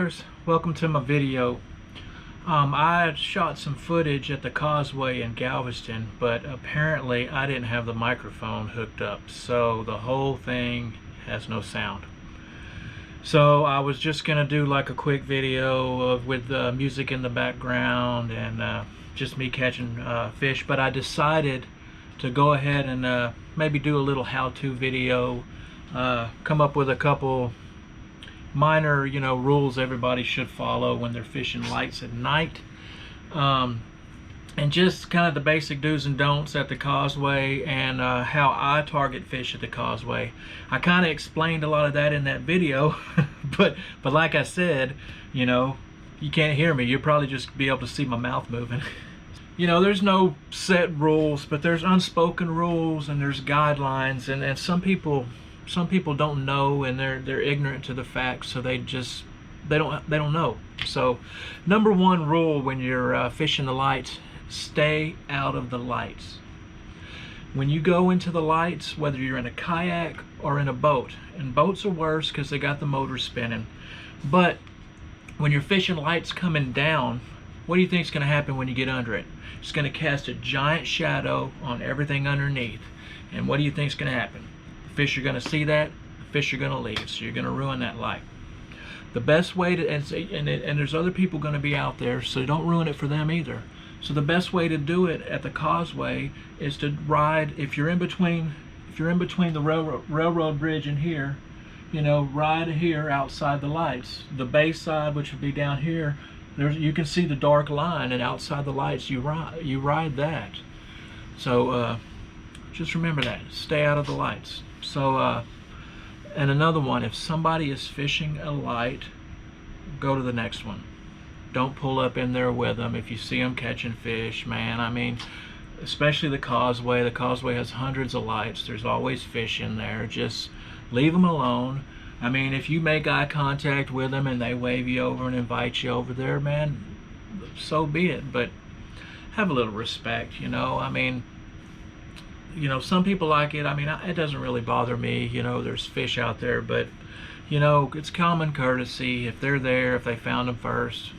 anglers, welcome to my video. I shot some footage at the causeway in Galveston, but apparently I didn't have the microphone hooked up, so the whole thing has no sound. So I was just gonna do like a quick video with music in the background and just me catching fish, but I decided to go ahead and maybe do a little how-to video, come up with a couple minor rules everybody should follow when they're fishing lights at night, and just kind of the basic do's and don'ts at the causeway, and how I target fish at the causeway. I kind of explained a lot of that in that video, but like I said, you can't hear me. You'll probably just be able to see my mouth moving. There's no set rules, but there's unspoken rules and there's guidelines, and some people don't know, and they're ignorant to the facts, so they don't know. So number one rule when you're fishing the lights: stay out of the lights. When you go into the lights, whether you're in a kayak or in a boat, and boats are worse because they got the motor spinning, but when you're fishing lights coming down, what do you think is going to happen when you get under it? It's going to cast a giant shadow on everything underneath, and what do you think is going to happen? Fish are going to see that, the fish are going to leave, so you're going to ruin that light. The best way to, and there's other people going to be out there, so don't ruin it for them either. So the best way to do it at the causeway is to ride, if you're in between the railroad bridge and here, ride here outside the lights. The base side, which would be down here, you can see the dark line, and outside the lights you ride that. So just remember that, stay out of the lights. So and another one, if somebody is fishing a light, go to the next one. Don't pull up in there with them. If you see them catching fish, man, I mean, especially the causeway has hundreds of lights. There's always fish in there. Just leave them alone. I mean, if you make eye contact with them and they wave you over and invite you over there, man, so be it, but have a little respect. I mean, some people like it. I mean, it doesn't really bother me. There's fish out there, but it's common courtesy. If they're there, if they found them first,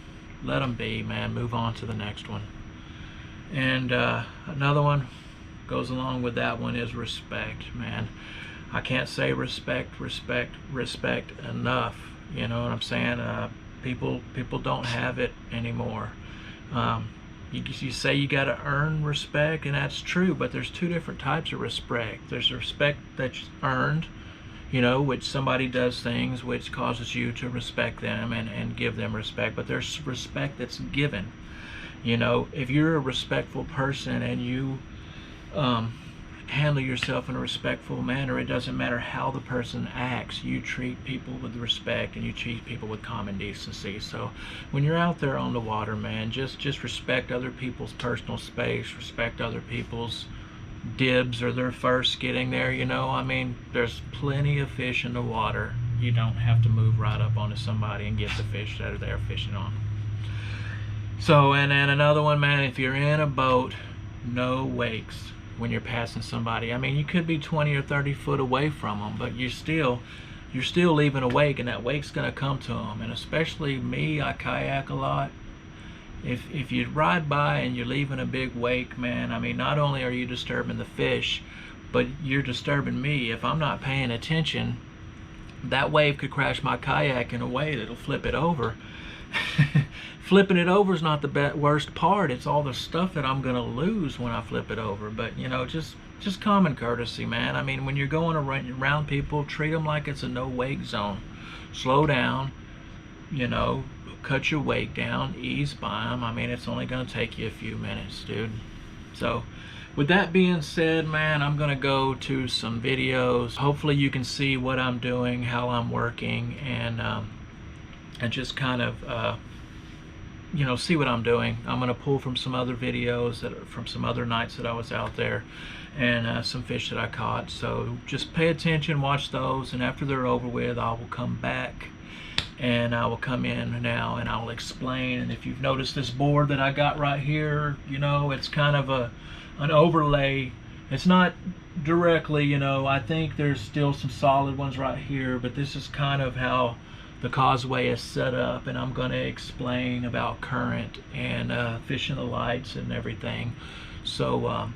let them be, man. Move on to the next one. And another one goes along with that one is respect, man. I can't say respect enough. You know what I'm saying? People don't have it anymore. You say you got to earn respect, and that's true, but there's two different types of respect. There's respect that's earned, which somebody does things which causes you to respect them and give them respect, but there's respect that's given. If you're a respectful person and you handle yourself in a respectful manner, it doesn't matter how the person acts. You treat people with respect, and you treat people with common decency. So when you're out there on the water, man, just respect other people's personal space, respect other people's dibs or their first getting there. I mean, there's plenty of fish in the water. You don't have to move right up onto somebody and get the fish that are there fishing on. So, and then another one, man, if you're in a boat, no wakes when you're passing somebody. I mean, you could be 20 or 30 foot away from them, but you're still leaving a wake, and that wake's going to come to them. And especially me, I kayak a lot. If you ride by and you're leaving a big wake, man, I mean, not only are you disturbing the fish, but you're disturbing me. If I'm not paying attention, that wave could crash my kayak in a way that'll flip it over. Flipping it over is not the worst part. It's all the stuff that I'm gonna lose when I flip it over. But just common courtesy, man. I mean, when you're going around people, treat them like it's a no wake zone. Slow down, cut your wake down, ease by them. I mean, it's only gonna take you a few minutes, dude. So with that being said, man, I'm gonna go to some videos. Hopefully you can see what I'm doing, how I'm working, and just kind of see what I'm doing. I'm going to pull from some other videos from some other nights that I was out there, and some fish that I caught. So just pay attention, watch those, and after they're over with, I will come back and I will come in now and I'll explain. And if you've noticed this board that I got right here, it's kind of an overlay. It's not directly, I think there's still some solid ones right here, but this is kind of how the causeway is set up, and I'm going to explain about current and fishing the lights and everything. So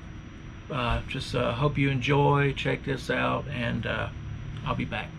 just hope you enjoy, check this out, and I'll be back.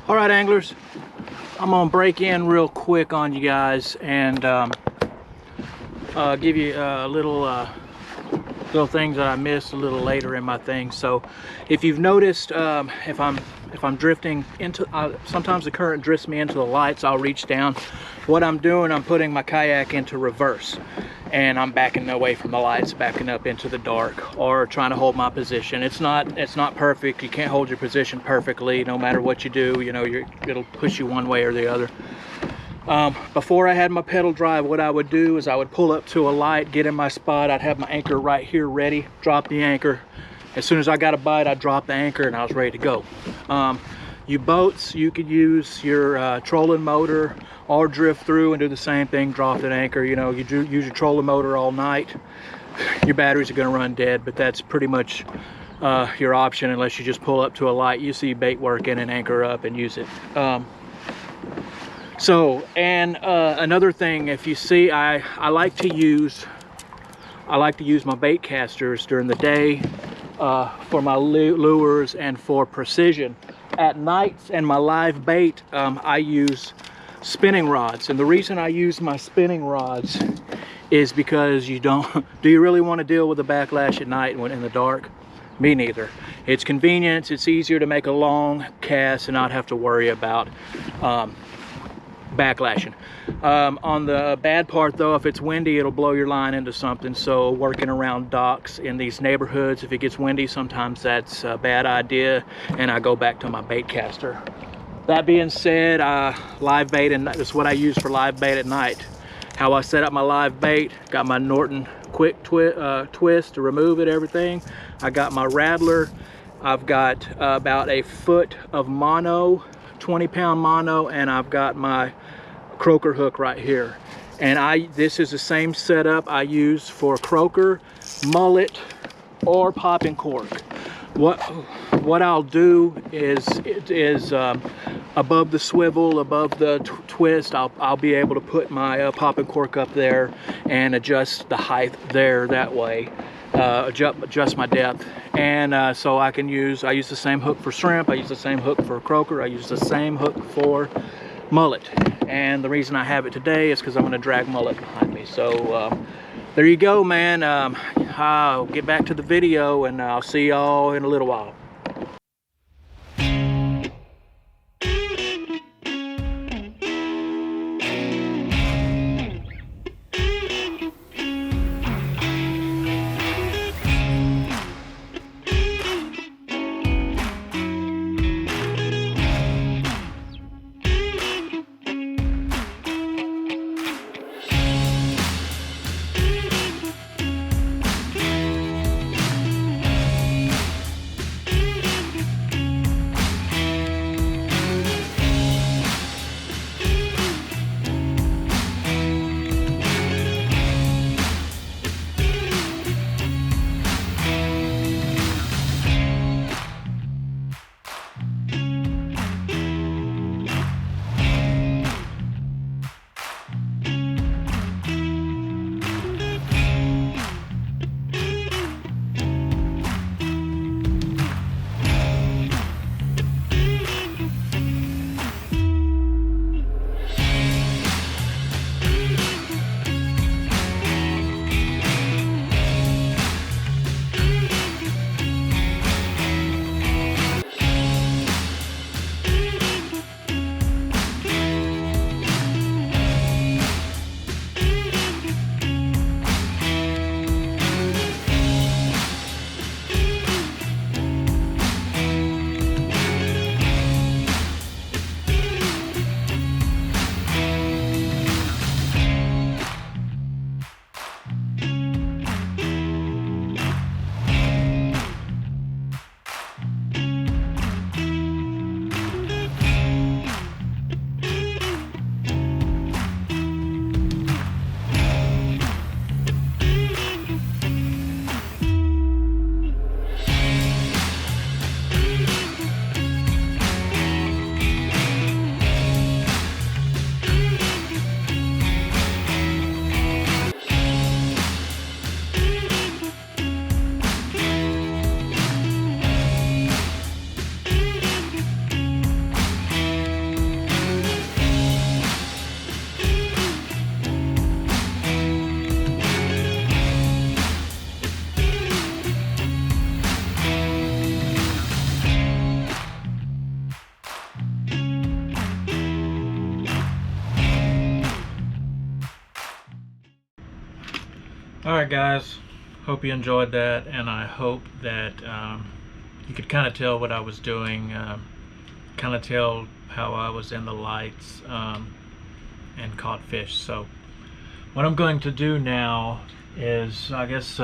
All right, anglers, I'm gonna break in real quick on you guys and give you a little things that I missed a little later in my thing. So if you've noticed, if I'm drifting into, sometimes the current drifts me into the lights, I'll reach down. What I'm doing, I'm putting my kayak into reverse, and I'm backing away from the lights, backing up into the dark, or trying to hold my position. It's not perfect. You can't hold your position perfectly no matter what you do. You know, it'll push you one way or the other. Before I had my pedal drive, what I would do is I would pull up to a light, get in my spot. I'd have my anchor right here ready, drop the anchor. As soon as I got a bite, I'd drop the anchor and I was ready to go. You boats, you could use your trolling motor or drift through and do the same thing, drop an anchor. You know, you use your trolling motor all night, your batteries are going to run dead, but that's pretty much your option unless you just pull up to a light, you see bait working, and anchor up and use it. Another thing, if you see, I like to use my bait casters during the day for my lures and for precision. At nights and my live bait, I use spinning rods, and the reason I use my spinning rods is because do you really want to deal with the backlash at night when in the dark? Me neither. It's convenience. It's easier to make a long cast and not have to worry about backlashing. On the bad part though, if it's windy, it'll blow your line into something. So working around docks in these neighborhoods, if it gets windy, sometimes that's a bad idea, and I go back to my bait caster. That being said, live bait, and that's what I use for live bait at night. How I set up my live bait, got my Norton quick twist to remove it, everything. I got my rattler. I've got about a foot of mono 20-pound mono, and I've got my croaker hook right here. And this is the same setup I use for croaker, mullet, or popping cork. What I'll do is above the swivel, above the twist, I'll be able to put my popping cork up there and adjust the height there that way, adjust my depth. And so I use the same hook for shrimp, I use the same hook for croaker, I use the same hook for mullet. And the reason I have it today is because I'm going to drag mullet behind me. So there you go, man. I'll get back to the video, and I'll see y'all in a little while. Alright guys, hope you enjoyed that, and I hope that you could kind of tell what I was doing, kind of tell how I was in the lights and caught fish. So what I'm going to do now is, I guess,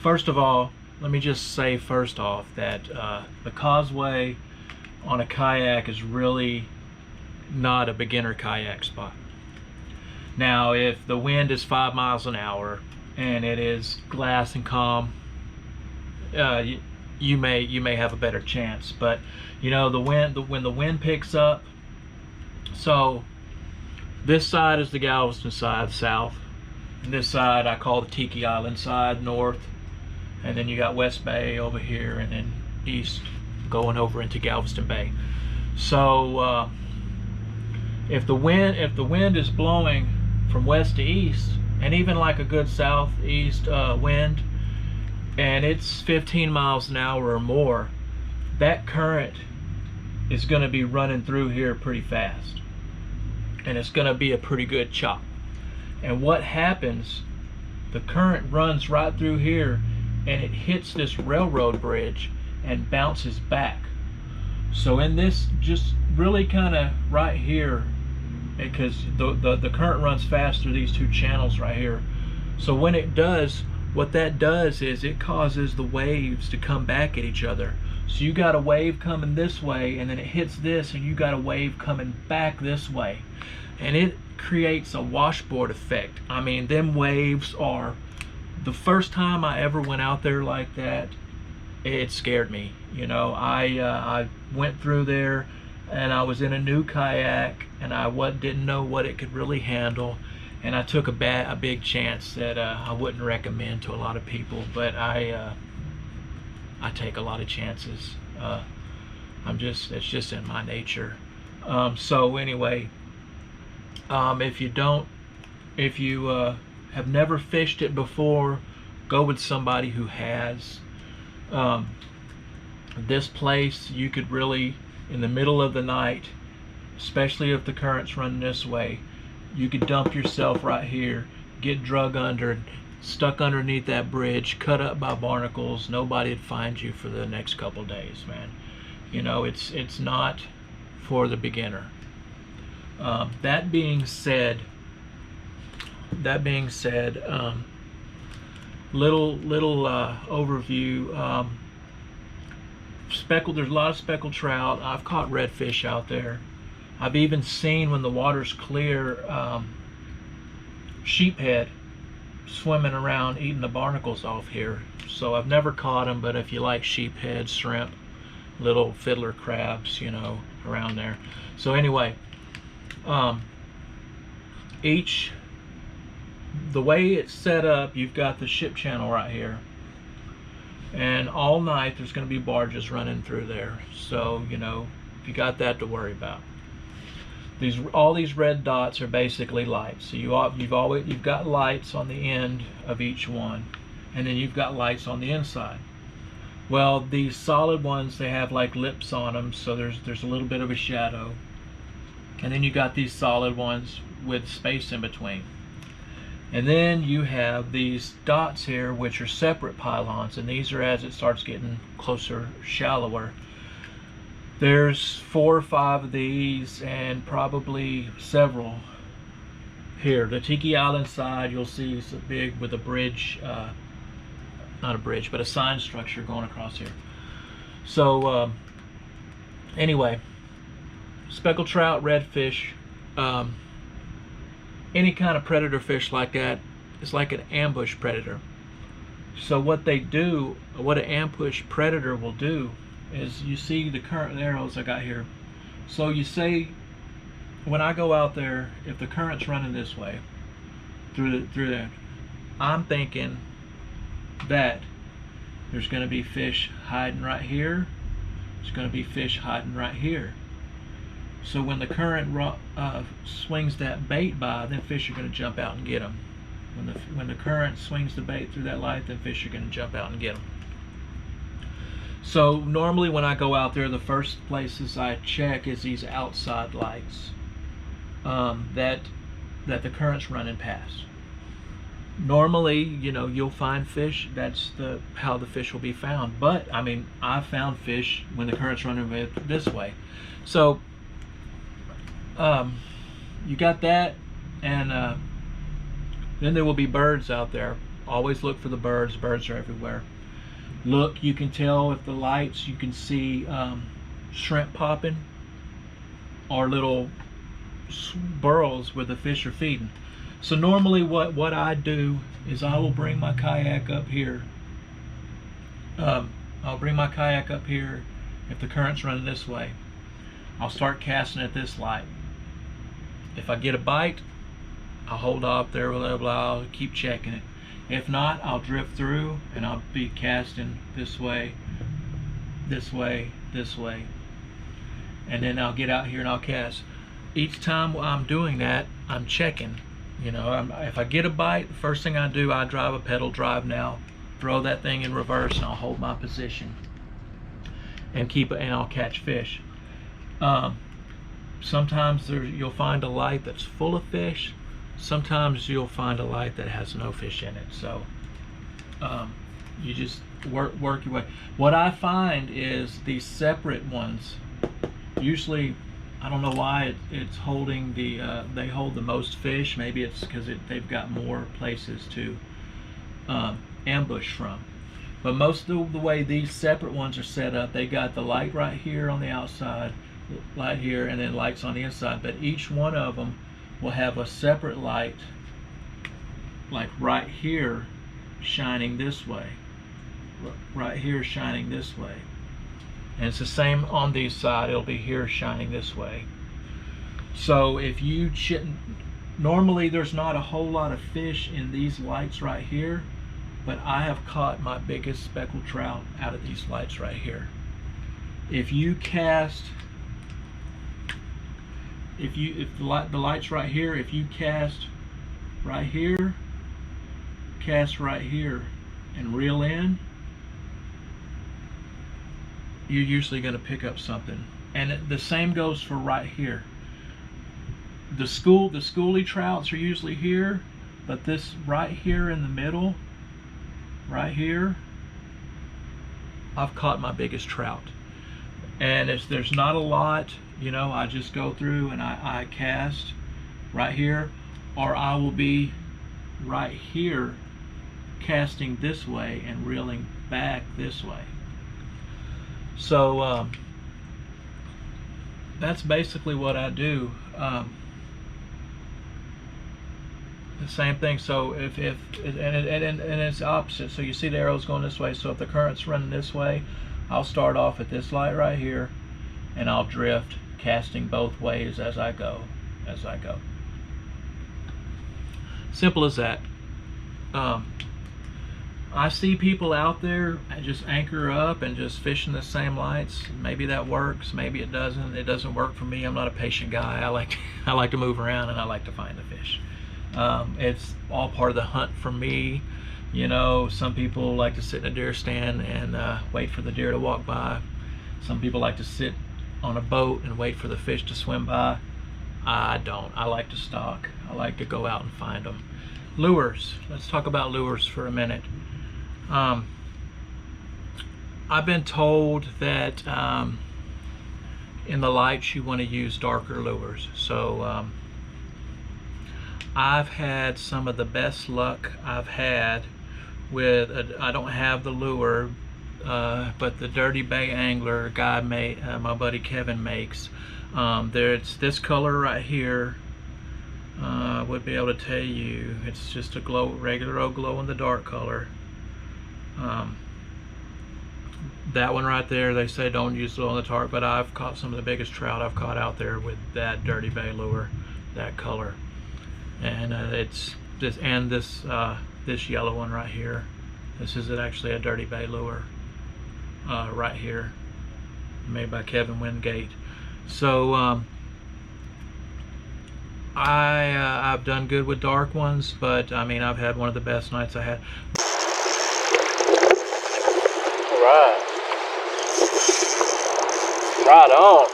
first of all, let me just say first off that the causeway on a kayak is really not a beginner kayak spot. Now, if the wind is 5 miles an hour and it is glass and calm, you may have a better chance. But you know, when the wind picks up, so this side is the Galveston side, south, and this side I call the Tiki Island side, north, and then you got West Bay over here, and then east going over into Galveston Bay. So if the wind is blowing from west to east, and even like a good southeast wind, and it's 15 miles an hour or more, that current is going to be running through here pretty fast, and it's going to be a pretty good chop. And what happens, the current runs right through here and it hits this railroad bridge and bounces back. So in this, just really kind of right here, because the current runs fast through these two channels right here. So when it does, what that does is it causes the waves to come back at each other. So you got a wave coming this way, and then it hits this, and you got a wave coming back this way. And it creates a washboard effect. I mean, them waves are, the first time I ever went out there like that, it scared me. You know, I went through there, and I was in a new kayak, and I didn't know what it could really handle, and I took a big chance that I wouldn't recommend to a lot of people. But I take a lot of chances. It's just in my nature. So anyway, if you have never fished it before, go with somebody who has. This place, you could really, in the middle of the night, especially if the current's running this way, you could dump yourself right here, get drug under, stuck underneath that bridge, cut up by barnacles. Nobody'd find you for the next couple days, man. You know, it's not for the beginner. That being said, little overview. There's a lot of speckled trout. I've caught redfish out there. I've even seen, when the water's clear, sheephead swimming around eating the barnacles off here. So I've never caught them, but if you like sheephead, shrimp, little fiddler crabs, you know, around there. So anyway, the way it's set up, you've got the ship channel right here, and all night there's going to be barges running through there. So, you know, you got that to worry about. All these red dots are basically lights. So you've got lights on the end of each one, and then you've got lights on the inside. Well, these solid ones, they have like lips on them, so there's a little bit of a shadow. And then you got these solid ones with space in between. And then you have these dots here, which are separate pylons, and these are as it starts getting closer, shallower. There's 4 or 5 of these, and probably several here. The Tiki Island side, you'll see it's big with a bridge, not a bridge, but a sign structure going across here. So anyway, speckled trout, redfish, any kind of predator fish like that is like an ambush predator. So what an ambush predator will do is, you see the current arrows I got here. So you say, when I go out there, if the current's running this way through there, I'm thinking that there's going to be fish hiding right here. There's going to be fish hiding right here. So when the current swings that bait by, then fish are going to jump out and get them. When the current swings the bait through that light, then fish are going to jump out and get them. So normally when I go out there, the first places I check is these outside lights that the current's running past. Normally, you know, you'll find fish. That's how the fish will be found. But I mean, I've found fish when the current's running this way. So you got that, and then there will be birds out there. Always look for the birds. Birds are everywhere. Look, you can tell if the lights, you can see shrimp popping, or little burrows where the fish are feeding. So normally what I do is I will bring my kayak up here. I'll bring my kayak up here if the current's running this way. I'll start casting at this light. If I get a bite, I'll hold off there, blah, blah, I'll keep checking it. If not, I'll drift through and I'll be casting this way, this way, this way. And then I'll get out here and I'll cast. Each time I'm doing that, I'm checking. You know, if I get a bite, the first thing I do, I drive a pedal drive now, throw that thing in reverse, and I'll hold my position and keep it, and I'll catch fish. Sometimes you'll find a light that's full of fish. Sometimes you'll find a light that has no fish in it. So you just work your way. What I find is these separate ones, usually, I don't know why it's holding they hold the most fish. Maybe it's because they've got more places to ambush from. But most of the way these separate ones are set up, they got the light right here on the outside, light here, and then lights on the inside. But each one of them will have a separate light, like right here, shining this way, right here shining this way. And it's the same on these side. It'll be here shining this way. So if you normally there's not a whole lot of fish in these lights right here, but I have caught my biggest speckled trout out of these lights right here. If you cast, if the light's right here, if you cast right here, cast right here, and reel in, you're usually going to pick up something. And the same goes for right here. The schoolie trouts are usually here, but this right here in the middle, right here, I've caught my biggest trout. And if there's not a lot, you know, I just go through and I cast right here, or I will be right here casting this way and reeling back this way. So that's basically what I do. The same thing. So if and it's opposite. So you see the arrows going this way. So if the current's running this way, I'll start off at this light right here, and I'll drift, casting both ways as I go. Simple as that. I see people out there just anchor up and just fishing the same lights. Maybe that works, maybe it doesn't. It doesn't work for me. I'm not a patient guy. I like to move around, and I like to find the fish. It's all part of the hunt for me. You know, some people like to sit in a deer stand and wait for the deer to walk by. Some people like to sit on a boat and wait for the fish to swim by. I don't. I like to stalk. I like to go out and find them. Lures. Let's talk about lures for a minute. I've been told that in the lights you want to use darker lures. So I've had some of the best luck I've had with I don't have the lure, but the Dirty Bay Angler guy my buddy Kevin makes. There's this color right here. I would be able to tell you it's just a regular old glow in the dark color. That one right there, they say don't use glow in the dark, but I've caught some of the biggest trout I've caught out there with that Dirty Bay lure, that color. And it's this, and this this yellow one right here. This is actually a Dirty Bay lure right here, made by Kevin Wingate. So I've done good with dark ones, but I mean I've had one of the best nights I had. All right, right on.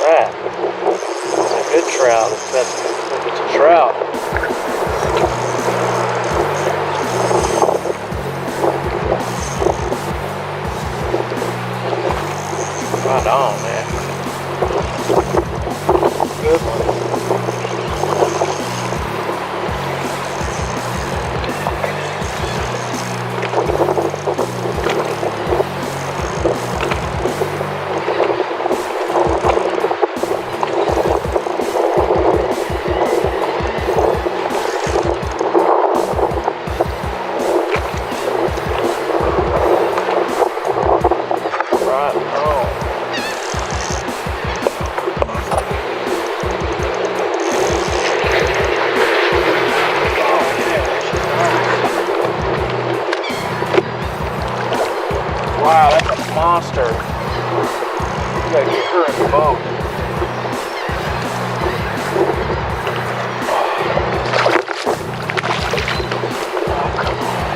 All right, it's a good trout. If it's a trout. Right on, man. Good one. Wow, that's a monster. You gotta get her in the boat. Oh, come on.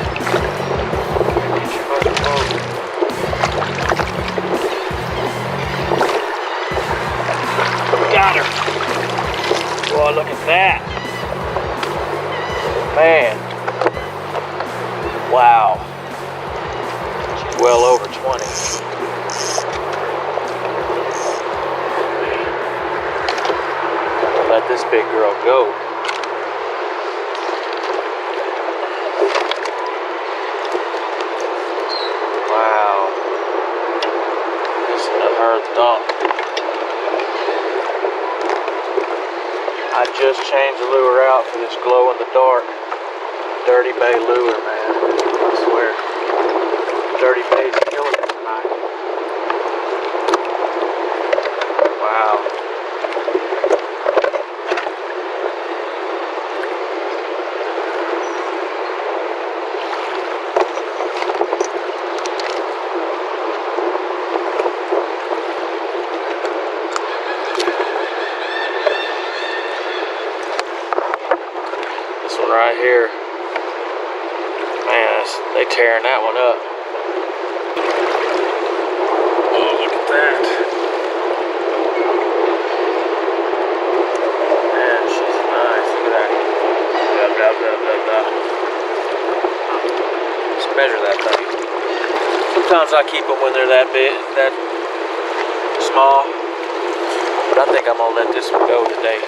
Get your fucking boat. Got her. Boy, look at that. Man. Wow. Well over 20. Let this big girl go. Wow. Listen to her thump. I just changed the lure out for this glow in the dark Dirty Bay lure, man. I swear. Dirty Bay's killing it tonight. Wow. This one right here. Man, they tearing that one up. Oh, look at that. Man, she's nice. Look at that. Let's measure that thing. Sometimes I keep them when they're that big, that small. But I think I'm gonna let this one go today.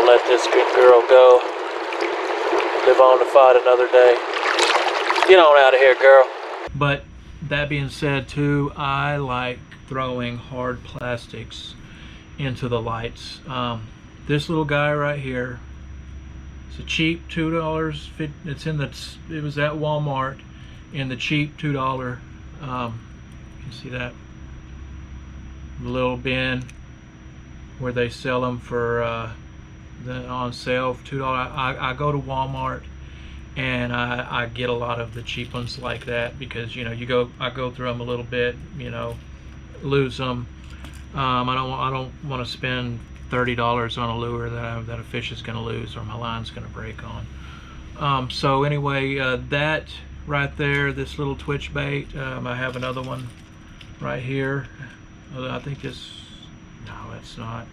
Let this good girl go. Live on to fight another day. Get on out of here, girl. But that being said too, I like throwing hard plastics into the lights. This little guy right here, it's a cheap $2. It was at Walmart in the cheap $2. You can see that little bin where they sell them for on sale for $2. I go to Walmart and I get a lot of the cheap ones like that because I go through them a little bit, lose them. I don't want to spend $30 on a lure that a fish is going to lose or my line's going to break on. So anyway, that right there, this little twitch bait. I have another one right here. I think this. No, it's not.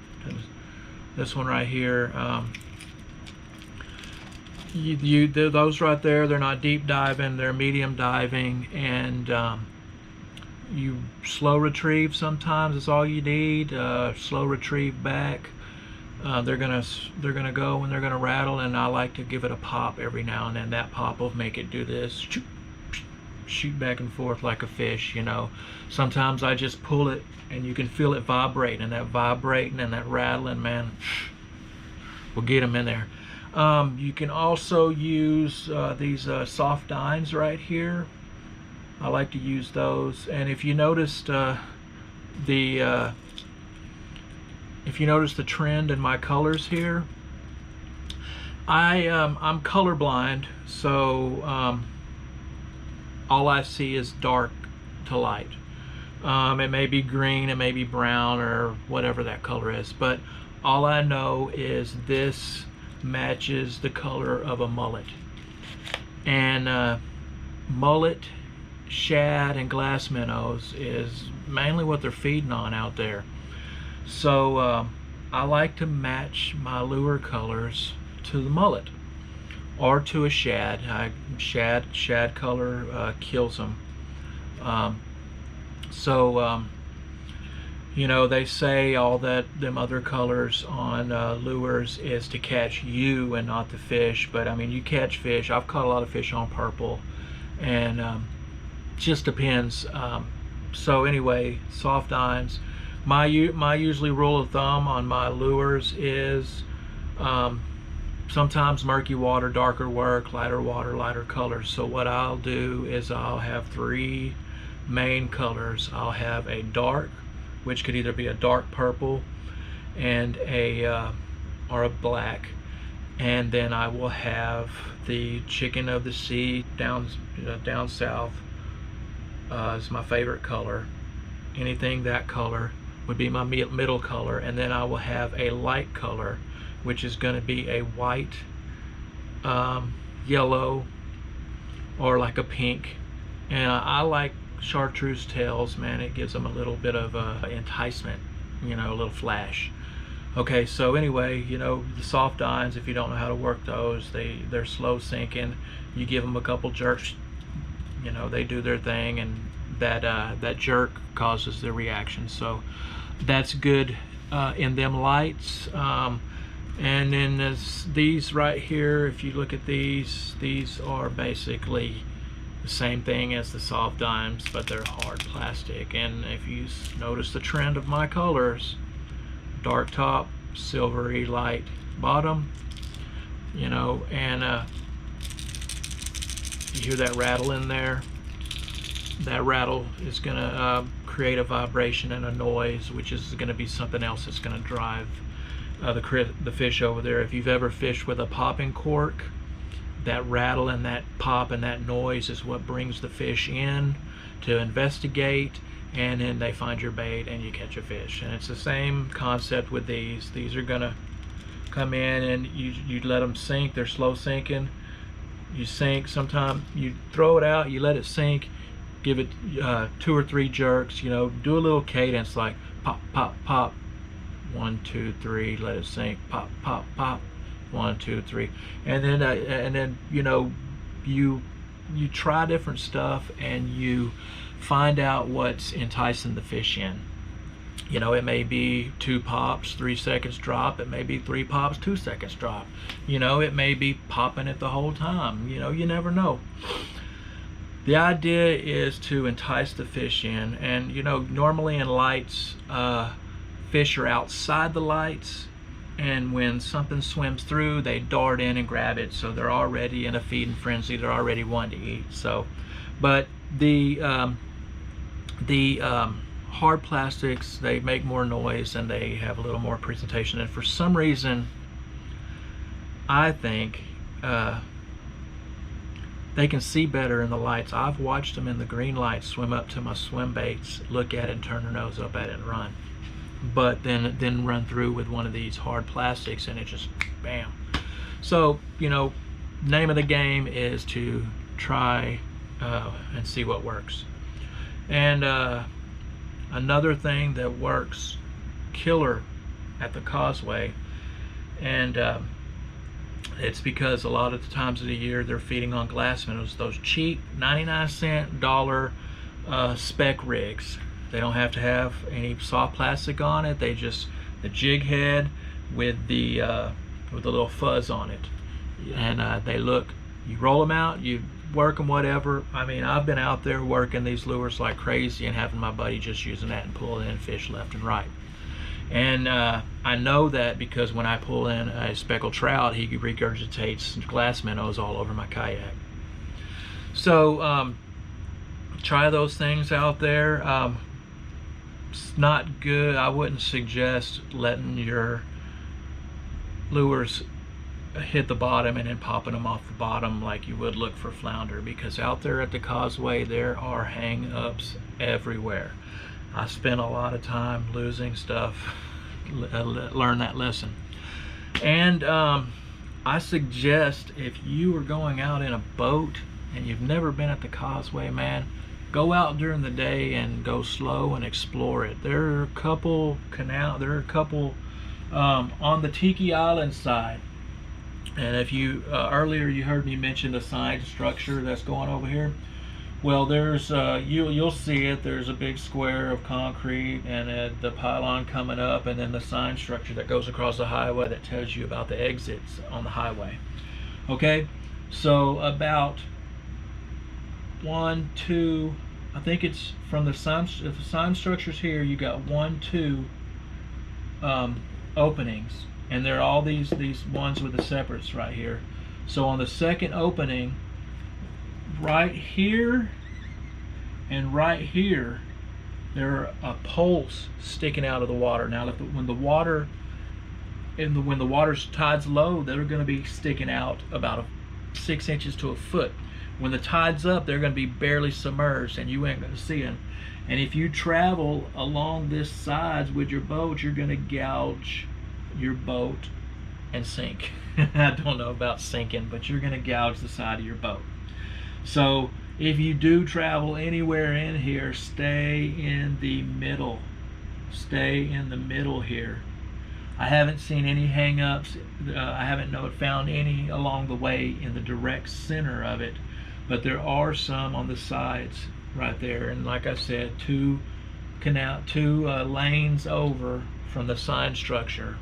This one right here, those right there, they're not deep diving, they're medium diving, and you slow retrieve sometimes is all you need. Slow retrieve back. They're gonna go and they're gonna rattle, and I like to give it a pop every now and then. That pop will make it do this, shoot back and forth like a fish. Sometimes I just pull it and you can feel it vibrating, and that vibrating and that rattling, man, will get them in there. You can also use these soft dines right here. I like to use those. And if you noticed the trend in my colors here, I'm colorblind, so all I see is dark to light. It may be green, it may be brown, or whatever that color is, but all I know is this matches the color of a mullet. And mullet, shad, and glass minnows is mainly what they're feeding on out there. So I like to match my lure colors to the mullet or to a shad. Shad color kills them. They say all them other colors on lures is to catch you and not the fish, but I mean, you catch fish. I've caught a lot of fish on purple, and just depends. So anyway, soft dines. My usually rule of thumb on my lures is sometimes murky water, darker work, lighter water, lighter colors. So what I'll do is I'll have 3 main colors. I'll have a dark, which could either be a dark purple and or a black, and then I will have the chicken of the sea down south is my favorite color. Anything that color would be my middle color, and then I will have a light color, which is going to be a white, yellow, or like a pink. And I like chartreuse tails, man. It gives them a little bit of enticement, a little flash. Okay, so anyway, the soft dines, if you don't know how to work those, they're slow sinking. You give them a couple jerks, they do their thing, and that jerk causes the reaction. So that's good in them lights. And then there's these right here. If you look at these are basically the same thing as the soft dimes, but they're hard plastic. And if you notice the trend of my colors, dark top, silvery light bottom, you know, and you hear that rattle in there. That rattle is going to create a vibration and a noise, which is going to be something else that's going to drive the fish over there. If you've ever fished with a popping cork, that rattle and that pop and that noise is what brings the fish in to investigate, and then they find your bait and you catch a fish. And it's the same concept with these. These are gonna come in and you let them sink. They're slow sinking. You sink, sometimes you throw it out, you let it sink, give it 2 or 3 jerks, you know, do a little cadence like pop, pop, pop, 1, 2, 3, let it sink, pop, pop, pop, 1, 2, 3, and then you know, you try different stuff and you find out what's enticing the fish in. You know, it may be 2 pops, 3 seconds drop. It may be 3 pops, 2 seconds drop. You know, it may be popping it the whole time. You know, you never know. The idea is to entice the fish in, and you know, normally in lights, fish are outside the lights, and when something swims through, they dart in and grab it. So they're already in a feeding frenzy. They're already wanting to eat. So, but the hard plastics, they make more noise and they have a little more presentation. And for some reason, I think they can see better in the lights. I've watched them in the green lights swim up to my swim baits, look at it, and turn their nose up at it and run. But then run through with one of these hard plastics and it just bam. So, you know, name of the game is to try and see what works. And another thing that works killer at the Causeway, and it's because a lot of the times of the year they're feeding on glass minnows, those cheap 99-cent dollar spec rigs. They don't have to have any soft plastic on it. They just, the jig head with the little fuzz on it, and they look, you roll them out, you work them, whatever. I mean, I've been out there working these lures like crazy and having my buddy just using that and pulling in fish left and right. And I know that because when I pull in a speckled trout, he regurgitates glass minnows all over my kayak. So try those things out there. It's not good. I wouldn't suggest letting your lures hit the bottom and then popping them off the bottom like you would look for flounder, because out there at the Causeway there are hang-ups everywhere. I spent a lot of time losing stuff, learn that lesson. And I suggest, if you are going out in a boat and you've never been at the Causeway, man, go out during the day and go slow and explore it. There are a couple on the Tiki Island side. And if you earlier you heard me mention the sign structure that's going over here. Well, there's you'll see it. There's a big square of concrete and the pylon coming up, and then the sign structure that goes across the highway that tells you about the exits on the highway. Okay, so about 1, 2, I think it's from the sign structures here. You got 1, 2 openings, and there are all these ones with the separates right here. So on the second opening, right here and right here, there are poles sticking out of the water. Now, when the water's tide's low, they're going to be sticking out about 6 inches to a foot. When the tide's up, they're going to be barely submerged, and you ain't going to see them. And if you travel along this sides with your boat, you're going to gouge your boat and sink. I don't know about sinking, but you're going to gouge the side of your boat. So if you do travel anywhere in here, stay in the middle. Stay in the middle here. I haven't seen any hang-ups. I haven't found any along the way in the direct center of it, but there are some on the sides right there. And like I said, two lanes over from the sign structure,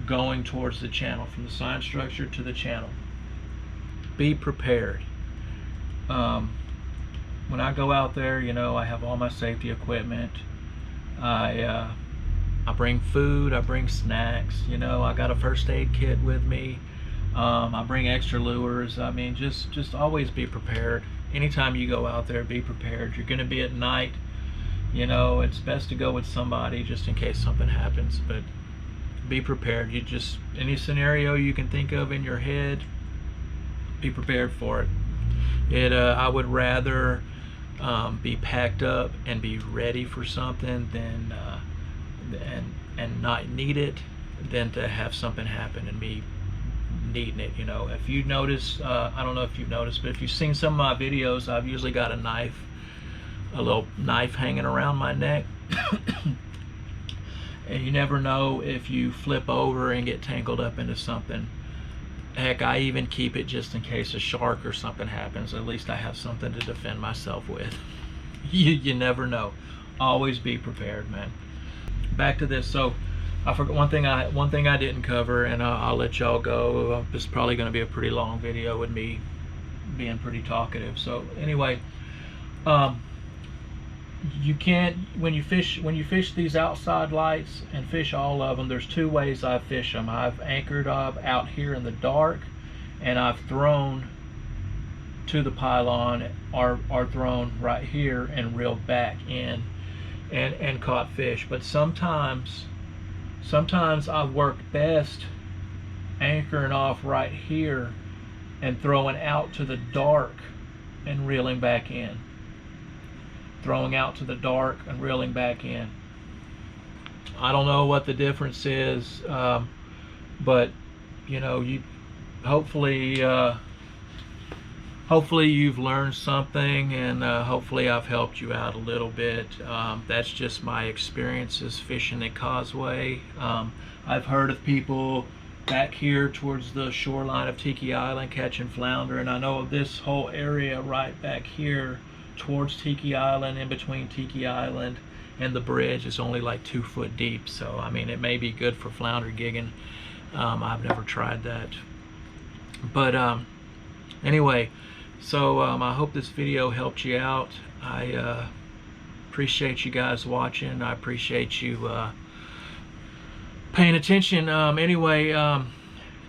going towards the channel, from the sign structure to the channel. Be prepared. When I go out there, you know, I have all my safety equipment. I bring food, I bring snacks, you know, I got a first aid kit with me. I bring extra lures. I mean, just always be prepared. Anytime you go out there, be prepared. You're going to be at night, you know, it's best to go with somebody just in case something happens, but be prepared. You just, any scenario you can think of in your head, be prepared for it. I would rather be packed up and be ready for something than and not need it, than to have something happen and me needing it. You know, if you notice, I don't know if you've noticed, but if you've seen some of my videos, I've usually got a little knife hanging around my neck. And you never know if you flip over and get tangled up into something. Heck, I even keep it just in case a shark or something happens. At least I have something to defend myself with. You never know. Always be prepared, man. Back to this. So I forgot one thing I didn't cover, and I'll let y'all go. This is probably going to be a pretty long video with me being pretty talkative. So anyway, you can't, when you fish these outside lights and fish all of them, there's two ways I fish them. I've anchored up out here in the dark, and I've thrown to the pylon, or thrown right here and reeled back in and caught fish. But sometimes I work best anchoring off right here and throwing out to the dark and reeling back in. Throwing out to the dark and reeling back in. I don't know what the difference is, but you know, hopefully you've learned something, and hopefully I've helped you out a little bit. That's just my experiences fishing at Causeway. I've heard of people back here towards the shoreline of Tiki Island catching flounder, and I know this whole area right back here towards Tiki Island, in between Tiki Island and the bridge, is only like 2 foot deep. So I mean, it may be good for flounder gigging. I've never tried that, but anyway, so I hope this video helped you out. I appreciate you guys watching. I appreciate you paying attention. Anyway,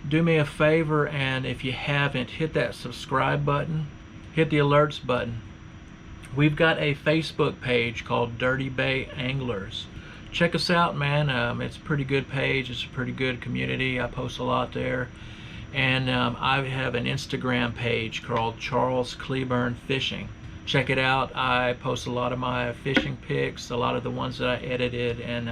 do me a favor, and if you haven't, hit that subscribe button, hit the alerts button. We've got a Facebook page called Dirty Bay Anglers. Check us out, man. It's a pretty good page. It's a pretty good community. I post a lot there. And I have an Instagram page called Charles Cleburne Fishing. Check it out. I post a lot of my fishing pics, a lot of the ones that I edited, and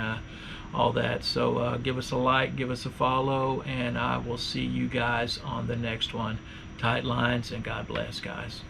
all that. So give us a like, give us a follow, and I will see you guys on the next one. Tight lines, and God bless, guys.